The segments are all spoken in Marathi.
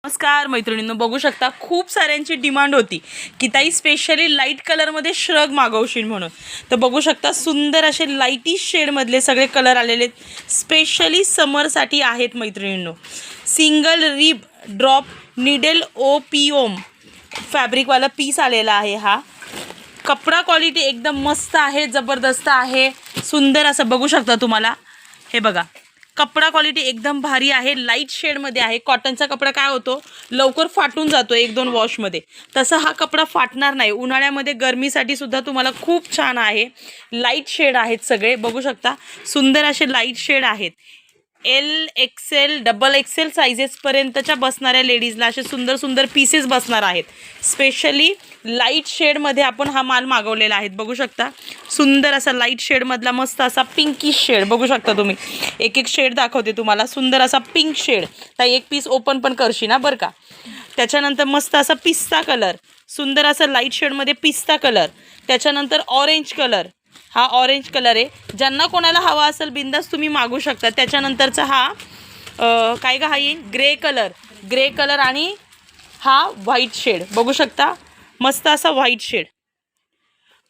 नमस्कार मैत्रिणींनो, बघू शकता खूप साऱ्यांची डिमांड होती की ताई स्पेशली लाईट कलरमध्ये श्रग मागवशील म्हणून. तर बघू शकता सुंदर असे लाईटी शेडमधले सगळे कलर आलेले आहेत. स्पेशली समरसाठी आहेत मैत्रिणींनो. सिंगल रिब ड्रॉप निडेल ओपिओम फॅब्रिकवाला पीस आलेला आहे. हा कपडा क्वालिटी एकदम मस्त आहे, जबरदस्त आहे, सुंदर असं बघू शकता तुम्हाला. हे बघा, कपडा क्वालिटी एकदम भारी आहे, लाईट शेडमध्ये आहे. कॉटनचा कपडा काय होतो, लवकर फाटून जातो 1-2 वॉशमध्ये. तसा हा कपडा फाटणार नाही. उन्हाळ्यामध्ये गरमीसाठी सुद्धा तुम्हाला खूप छान आहे. लाईट शेड आहेत सगळे, बघू शकता सुंदर असे लाईट शेड आहेत. L, XL, XXL साइजेसपर्यंतच्या बसणाऱ्या लेडीजला असे सुंदर सुंदर पीसेस बसणार आहेत. स्पेशली लाईट शेडमध्ये आपण हा माल मागवलेला आहे. बघू शकता सुंदर असा लाईट शेडमधला मस्त असा पिंकिश शेड बघू शकता तुम्ही. एक एक शेड दाखवते तुम्हाला. सुंदर असा पिंक शेड, तर एक पीस ओपन पण करशी ना बरं का. त्याच्यानंतर मस्त असा पिस्ता कलर, सुंदर असा लाईट शेडमध्ये पिस्ता कलर. त्याच्यानंतर ऑरेंज कलर, हा ऑरेंज कलर आहे. ज्यांना कोणाला हवा असेल बिंदास तुम्ही मागू शकता. त्याच्यानंतरचा हा काय का हा येईल ग्रे कलर आणि हा व्हाईट शेड बघू शकता, मस्त असा व्हाईट शेड.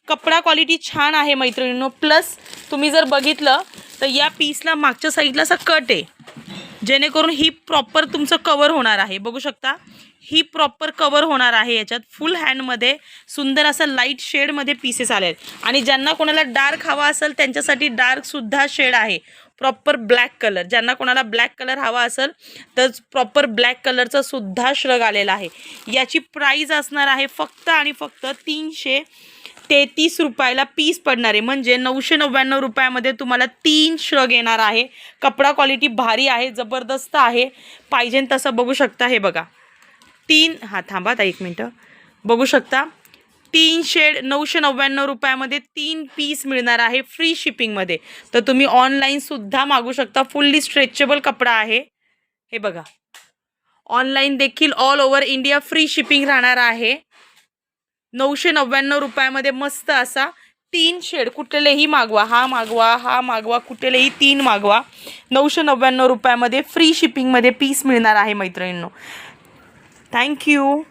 कपडा क्वालिटी छान आहे मैत्रिणींनो. प्लस तुम्ही जर बघितलं तर या पीसला मागच्या साईडला असा कट आहे, जेणेकरून ही प्रॉपर तुमचं कवर होणार आहे. बघू शकता ही प्रॉपर कवर होणार आहे. याच्यात फुल हँडमध्ये सुंदर असा लाईट शेडमध्ये पीसेस आले आहेत. आणि ज्यांना कोणाला डार्क हवा असेल त्यांच्यासाठी डार्कसुद्धा शेड आहे. प्रॉपर ब्लॅक कलर, ज्यांना कोणाला ब्लॅक कलर हवा असेल तर प्रॉपर ब्लॅक कलरचा सुद्धा श्रग आलेला आहे. याची प्राईज असणार आहे फक्त आणि फक्त 333 रुपयाला पीस पडणार आहे. म्हणजे 999 रुपयामध्ये तुम्हाला 3 श्रग येणार आहे. कपडा क्वालिटी भारी आहे, जबरदस्त आहे. पाहिजे तसं बघू शकता. हे बघा 3 थांबा आता 1 मिनटं. बघू शकता 3 शेड 999 रुपयामध्ये 3 पीस मिळणार आहे फ्री शिपिंगमध्ये. तर तुम्ही ऑनलाईनसुद्धा मागू शकता. फुल्ली स्ट्रेचेबल कपडा आहे. हे बघा, ऑनलाईन देखील all over India free shipping राहणार आहे. 999 रुपयामध्ये मस्त असा 3 शेड, कुठलेही मागवा, हा मागवा, कुठलेही 3 मागवा. 999 रुपयामध्ये फ्री शिपिंगमध्ये पीस मिळणार आहे मैत्रिणींनो. थँक्यू.